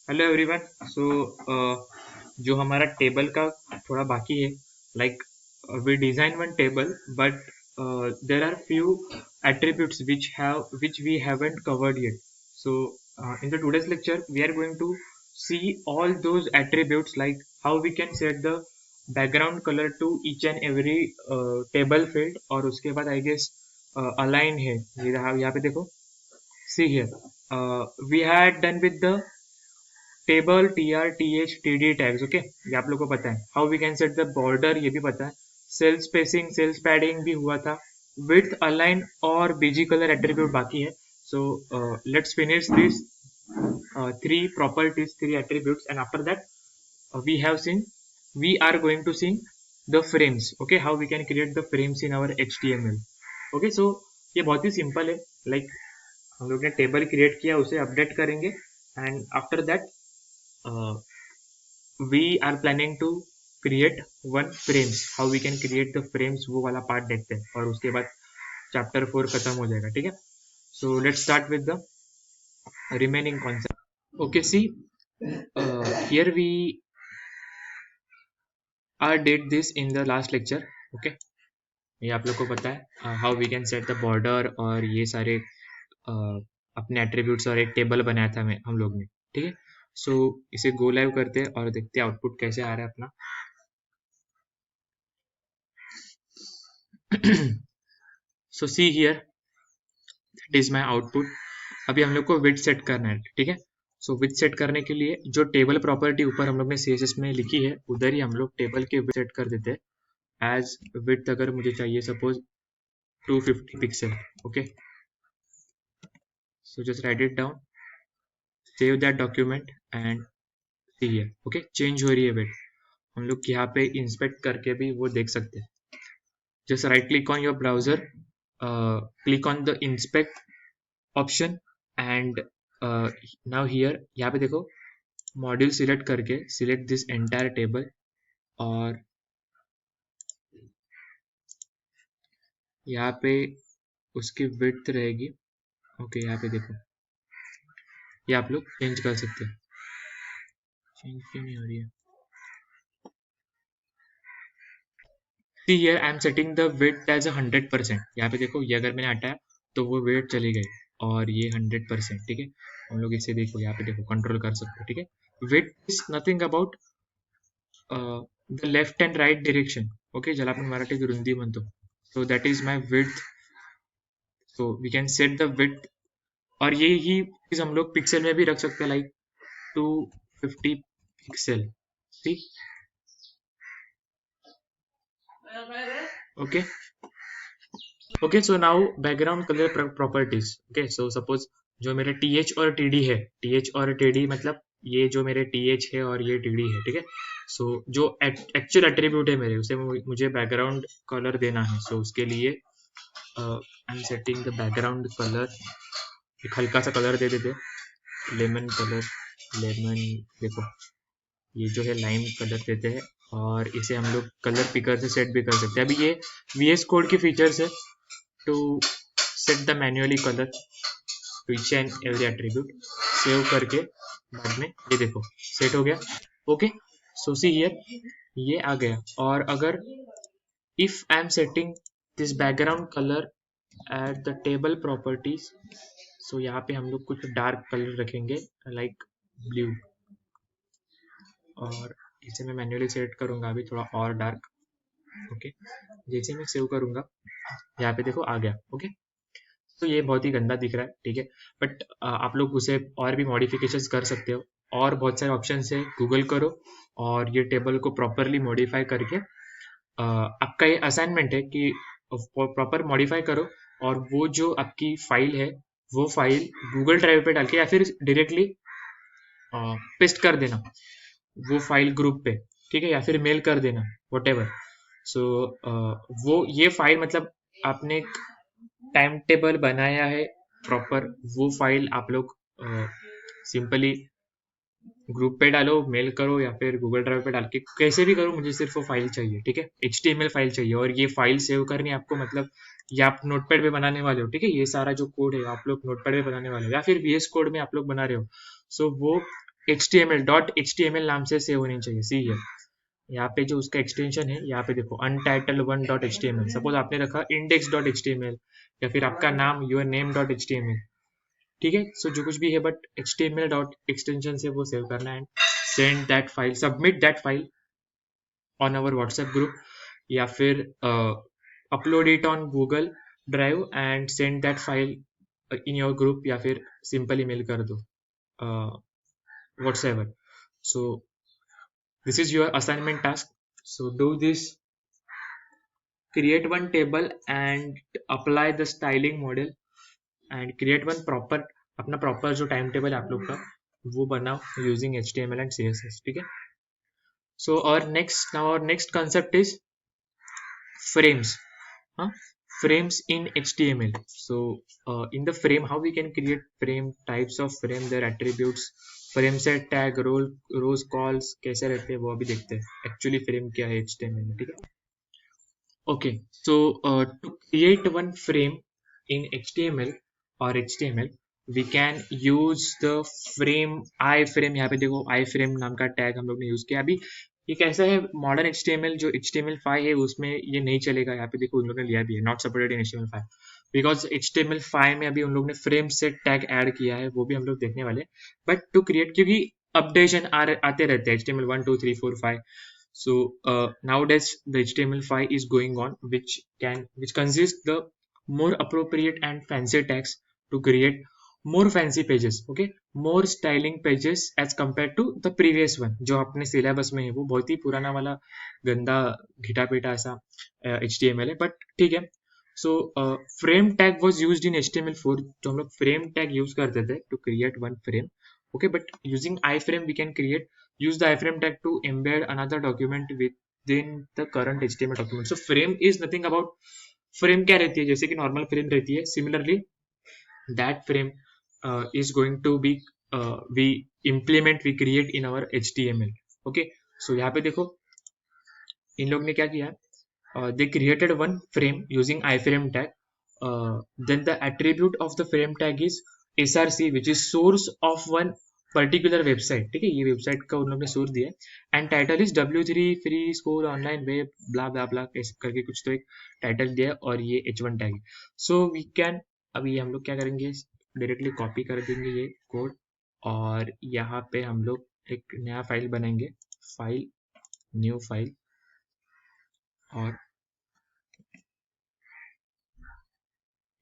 Hello everyone. सो जो हमारा table का थोड़ा बाकी है, like we design one table but there are few attributes which we haven't covered yet. So in the today's lecture we are going to see all those attributes, like how we can set the background color to each and every table field, और उसके बाद I guess align है। ये यहाँ पे देखो, see here, we had done with the table T R T H T D tags. Okay, ये आप लोग को पता है। How we can set the border, ये भी पता है। सेल स्पेसिंग, सेल्स पैडिंग भी हुआ था। विड्थ, अलाइन और बीजी कलर एट्रीब्यूट बाकी है। So let's finish this three properties, three attributes, and after that we have seen, we are going to see the frames. Okay, how we can create the frames in our HTML. Okay, so ये बहुत ही simple है। Like हम लोग ने table create किया, उसे update करेंगे, and after that we are planning to create one frames. How we can create the frames, वो वाला पार्ट देखते हैं, और उसके बाद चैप्टर 4 खत्म हो जाएगा। ठीक है, so let's start with the remaining concept. Okay, see, here we are did this in the last lecture. Okay, ये आप लोग को पता है how we can set the border, और ये सारे अपने एट्रीब्यूट्स और एक टेबल बनाया था हम लोग ने। ठीक है, सो इसे गो लाइव करते हैं और देखते हैं आउटपुट कैसे आ रहा है अपना। So see here, that is my output. अभी हम लोग को विड्थ सेट करना है। ठीक है, सो विड्थ सेट करने के लिए जो टेबल प्रॉपर्टी ऊपर हम लोग ने सीएसएस में लिखी है, उधर ही हम लोग टेबल के विड्थ सेट कर देते हैं। एज विड्थ अगर मुझे चाहिए suppose 250 pixel. Okay, so just right it down, save that document and C here. Okay, change हो रही है विड्थ। हम लोग यहाँ पे इंस्पेक्ट करके भी वो देख सकते हैं। Just right click on your browser, click on the inspect option, and now here यहाँ पे देखो, मॉड्यूल सिलेक्ट करके सिलेक्ट दिस एंटायर टेबल, और यहाँ पे उसकी विड्थ रहेगी। ओके, यहाँ पे देखो, ये आप लोग चेंज कर सकते हैं। चेंज क्यों नहीं हो रही है? See here I am setting the width as 100%। यहाँ पे देखो, ये अगर मैंने हटाया तो वो वेट चली गई, और ये 100%। ठीक है, हम लोग इसे देखो, यहाँ पे देखो कंट्रोल कर सकते हो। ठीक है, width is nothing about the left and right direction. Okay, ज्याला आपण मराठीत रुंदी म्हणतो, so that is my width. So we can set the width, और ये ही चीज हम लोग पिक्सल में भी रख सकते हैं, लाइक 250 पिक्सल। ठीक, okay okay, so now background colour properties. Okay, so suppose जो मेरे TH और TD है, TH और TD मतलब ये जो मेरे TH है और ये TD है। ठीक है, सो जो एक्चुअल एट्रीब्यूट है मेरे, उसे मुझे बैकग्राउंड कलर देना है। सो उसके लिए आई am setting the background colour, एक हल्का सा कलर दे देते, लेमन कलर। लेमन, देखो ये जो है लाइम कलर देते हैं, और इसे हम लोग कलर पिकर से सेट भी कर सकते हैं। अभी ये VS कोड की फीचर्स है to set the manually colour to each and every attribute. Save करके बाद में ये देखो सेट हो गया। ओके, सो सी हियर, ये आ गया। और अगर if I am setting this background colour at the table properties, so यहाँ पे हम लोग कुछ डार्क कलर रखेंगे, लाइक ब्लू, और इसे मैं मैन्युअली सेट करूंगा अभी थोड़ा और डार्क। ओके, जैसे मैं सेव करूंगा, यहाँ पे देखो आ गया। ओके, तो ये बहुत ही गंदा दिख रहा है। ठीक है, बट आप लोग उसे और भी मॉडिफिकेशंस कर सकते हो, और बहुत सारे ऑप्शन है, गूगल करो और ये टेबल को प्रॉपरली मॉडिफाई करके आपका ये असाइनमेंट है कि प्रॉपर मॉडिफाई करो, और वो जो आपकी फाइल है वो फाइल गूगल ड्राइव पे डाल के या फिर डायरेक्टली पेस्ट कर देना वो फाइल ग्रुप पे। ठीक है, या फिर मेल कर देना, वट एवर। सो वो ये फाइल मतलब आपने एक टाइम टेबल बनाया है प्रॉपर, वो फाइल आप लोग सिंपली ग्रुप पे डालो, मेल करो, या फिर गूगल ड्राइव पे डाल के कैसे भी करो, मुझे सिर्फ वो फाइल चाहिए। ठीक है, HTML फाइल चाहिए, और ये फाइल सेव करनी है आपको, मतलब ये आप नोटपैड पे बनाने वाले हो। ठीक है, ये सारा जो कोड है आप लोग नोटपैड पे बनाने वाले हो, या फिर VS कोड में आप लोग बना रहे हो। सो वो HTML नाम से सेव होनी चाहिए। सी है यहाँ पे जो उसका एक्सटेंशन है, यहाँ पे देखो untitled1.html। सपोज आपने रखा index.html या फिर आपका नाम your name.html, ठीक है। सो जो कुछ भी है, बट HTML डॉट एक्सटेंशन से वो सेव करना है। Send that file, submit that file on our WhatsApp group, या फिर upload it on Google drive and send that file in your group, या फिर सिंपल ईमेल कर दो, whatsoever. So this is your assignment task. So do this, create one table and apply the styling model and create one proper, अपना proper जो time table है आप लोग का वो बनाओ using HTML and CSS, ठीक है। So our next concept is frames, huh? Frames in HTML. So in the frame, how we can create frame, types of frame, their attributes, frame set, tag, rows, calls कैसे रहते हैं वो अभी देखते हैं। Actually frame क्या है HTML में, ठीक है। Okay, so to create one frame in HTML or HTML, we can use the frame iframe। यहाँ पे देखो iframe नाम का टैग हम लोग ने यूज किया। अभी ये कैसा है, मॉडर्न HTML जो HTML5 है उसमें ये नहीं चलेगा। यहाँ पे देखो उन लोग ने लिया भी है, not supported in HTML5, because HTML5 में अभी उन लोग ने फ्रेम सेट टैग ऐड किया है, वो भी हम लोग देखने वाले। बट टू क्रिएट, क्योंकि अपडेशन आते रहते हैं HTML1 2 3 4 5। So nowadays the HTML5 is going on, which consists the more appropriate and fancy tags to create more fancy pages, okay, more styling pages as compared to the previous one जो अपने syllabus में है, वो बहुत ही पुराना वाला गंदा घिटा पिटा ऐसा HTML है, बट ठीक है। So frame tag was used in HTML4, जो हम लोग frame tag use करते थे to create one frame, okay, but using iframe we can use the iframe tag to embed another document within the current HTML document. So frame is nothing about, frame क्या रहती है, जैसे कि normal frame रहती है, similarly that frame is going to be we create in our HTML, okay। So यहाँ पे देखो इन लोग ने क्या किया है, they created one frame using iframe tag, then the attribute of the frame tag is src, which is source of one particular website, ठीक है, ये वेबसाइट का उन लोग ने सोर्स दिया है। And title is W3 free school online web blah blah blah करके कुछ तो एक टाइटल दिया है, और ये H1 टैग है। सो वी कैन, अभी हम लोग क्या करेंगे, डायरेक्टली कॉपी कर देंगे ये कोड, और यहाँ पे हम लोग एक नया फाइल बनाएंगे, फाइल, न्यू फाइल, और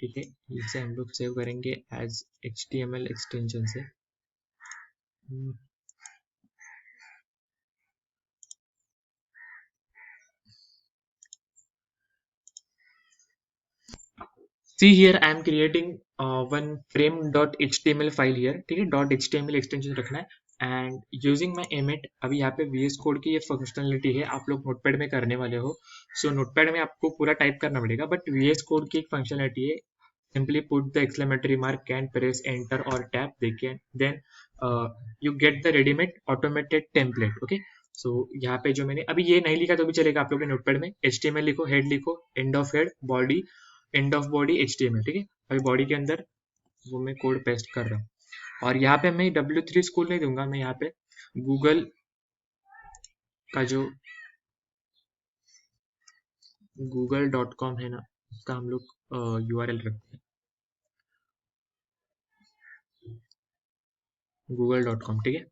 ठीक है, इसे हम लोग सेव करेंगे एज HTML एक्सटेंशन से। See here I am creating one frame.html file here, ठीक है, .html एक्सटेंशन रखना है एंड यूजिंग माई एमिट। अभी यहाँ पे VS कोड की ये फंक्शनलिटी है, आप लोग नोटपैड में करने वाले हो। सो नोटपैड में आपको पूरा टाइप करना पड़ेगा, बट VS कोड की एक फंक्शनलिटी है, simply put the exclamatory mark and press enter or tab, they can then you get the ready-made automated template, okay। सो यहाँ पे जो मैंने अभी ये नहीं लिखा तो भी चलेगा, आप लोग के नोटपैड में HTML लिखो, हेड लिखो, end of head, body, end of body HTML, ठीक है। अभी बॉडी के अंदर वो मैं कोड पेस्ट कर रहा हूँ, और यहाँ पे मैं W3 स्कूल नहीं दूंगा, मैं यहाँ पे गूगल का जो google.com है ना, उसका हम लोग URL रखते हैं, google.com, ठीक है।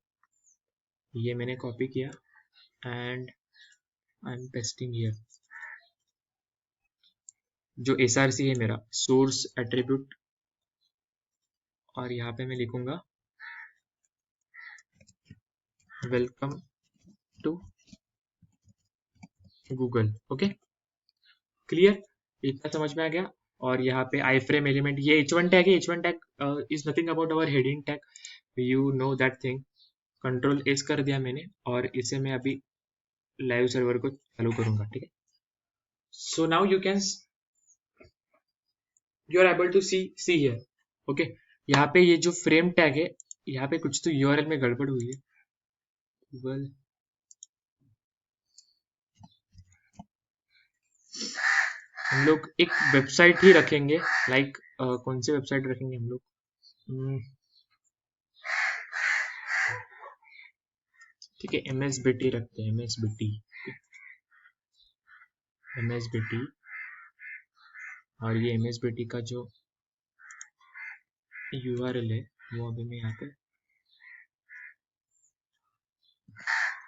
ये मैंने कॉपी किया and I am pasting here, जो src है मेरा सोर्स एट्रीब्यूट, और यहाँ पे मैं लिखूंगा welcome to Google, okay, clear, इतना समझ में आ गया। और यहाँ पे आई फ्रेम एलिमेंट, ये H1 टैग है, H1 tag is nothing about our heading tag, you know that thing. Control S कर दिया मैंने, और इसे मैं अभी लाइव सर्वर को चालू करूंगा, ठीक है। So now you are able to see here, okay. यहाँ पे ये जो फ्रेम टैग है, यहाँ पे कुछ तो URL में गड़बड़ हुई है, गूगल, हम लोग एक वेबसाइट ही रखेंगे, लाइक कौन सी वेबसाइट रखेंगे हम लोग, ठीक है, MSBT रखते हैं, MSBT। और ये MSBT का जो URL है वो अभी मैं यहाँ पे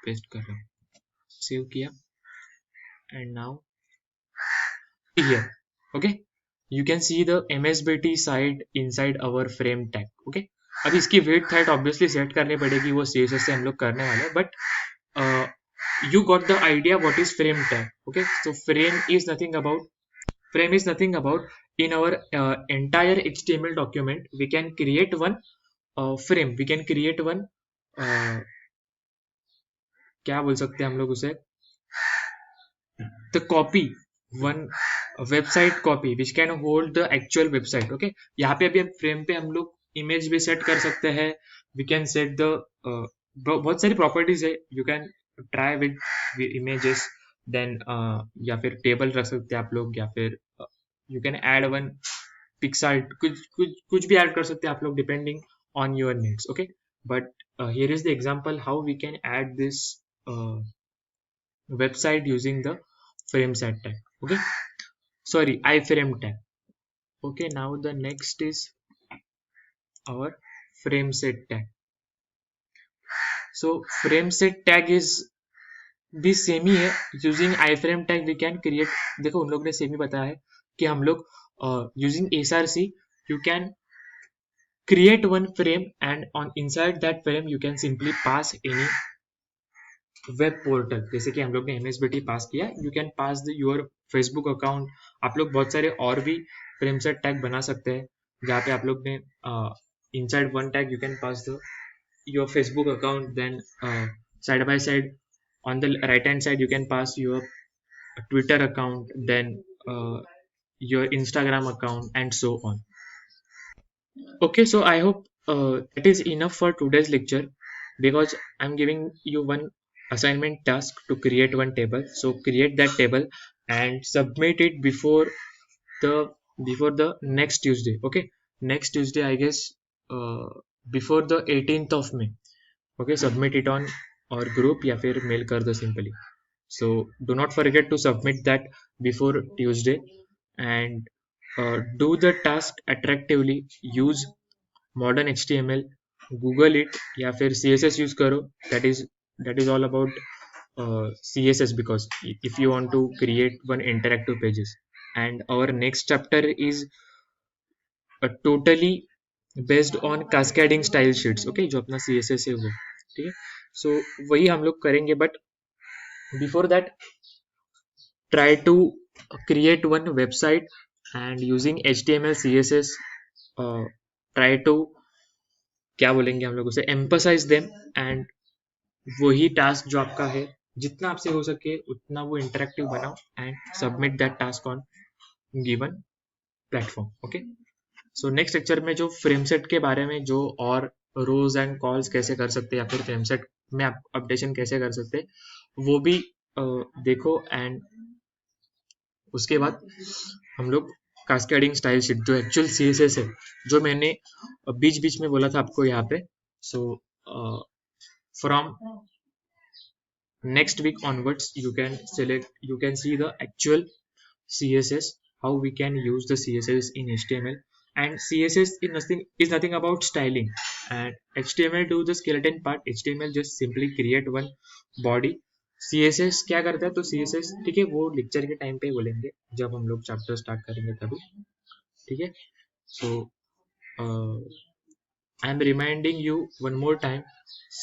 पेस्ट कर रहा हूँ। सेव किया and now here, okay, you can see the MSBT site inside our frame tag, okay। अब इसकी width height obviously सेट करनी पड़ेगी, वो CSS से हम लोग करने वाले हैं, but you got the idea what is frame tag, okay। So frame is nothing about in our entire HTML document we can create one frame, we can create one क्या बोल सकते हैं हम लोग उसे, the copy, one website copy which can hold the actual website, okay। यहाँ पे अभी हम फ्रेम पे हम लोग इमेज भी सेट कर सकते हैं, we can set the बहुत सारी प्रॉपर्टीज है, you can try with images, then या फिर टेबल रख सकते हैं आप लोग, या फिर you can add one pixel, कुछ भी ऐड कर सकते हैं आप लोग depending on your needs, okay। but here is the example how we can add this website using the frame set tag, okay, sorry, iframe tag, okay। Now the next is our frame set tag। so frame set tag is भी same ही है, using iframe tag we can create, देखो उन लोग ने same ही बताया है कि हम लोग using src you can create one frame and on inside that frame you can simply pass any web portal, जैसे कि हम लोग ने MSBT पास किया, you can pass the your Facebook account. आप लोग बहुत सारे और भी फ्रेम सेट टैग बना सकते हैं, जहाँ पे आप लोग ने inside one tag you can pass the your Facebook account, then side by side on the right hand side you can pass your Twitter account, then your Instagram account and so on, okay। So I hope that is enough for today's lecture, because I'm giving you one assignment task to create one table, so create that table and submit it the before the next Tuesday, okay, next Tuesday I guess, uh, before the 18th of May, okay। submit it on our group या फिर mail कर दो simply, so do not forget to submit that before Tuesday, and do the task attractively, use modern HTML, Google it या फिर CSS use करो, that is all about CSS, because if you want to create one interactive pages, and our next chapter is totally based on cascading style sheets, okay, जो अपना CSS है वो, ठीक है। so वही हम लोग करेंगे, but before that try to create one website and using HTML CSS, try to क्या बोलेंगे हम लोग उसे, एम्पसाइज देम, एंड वही टास्क जो आपका है जितना आपसे हो सके उतना वो इंटरेक्टिव बनाओ and submit that task on given platform, okay. So next lecture में जो फ्रेम सेट के बारे में, जो और रोज एंड कॉल्स कैसे कर सकते हैं या फिर फ्रेम सेट में अपडेशन कैसे कर सकते हैं वो भी देखो, एंड उसके बाद हम लोग कास्केडिंग स्टाइल शीट जो एक्चुअल CSS है, जो मैंने बीच बीच में बोला था आपको यहाँ पे, so from next week onwards you can see the actual CSS, how we can use the CSS in HTML, and CSS is nothing about styling, and HTML do the skeleton part, HTML just simply create one body, CSS क्या करता है, तो CSS ठीक है वो lecture के time पे बोलेंगे जब हम लोग चैप्टर स्टार्ट करेंगे तभी, ठीक है। सो I am reminding you one more time,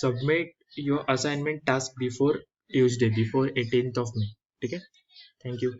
submit your assignment task before Tuesday, before 18th of May, ठीक है। Thank you.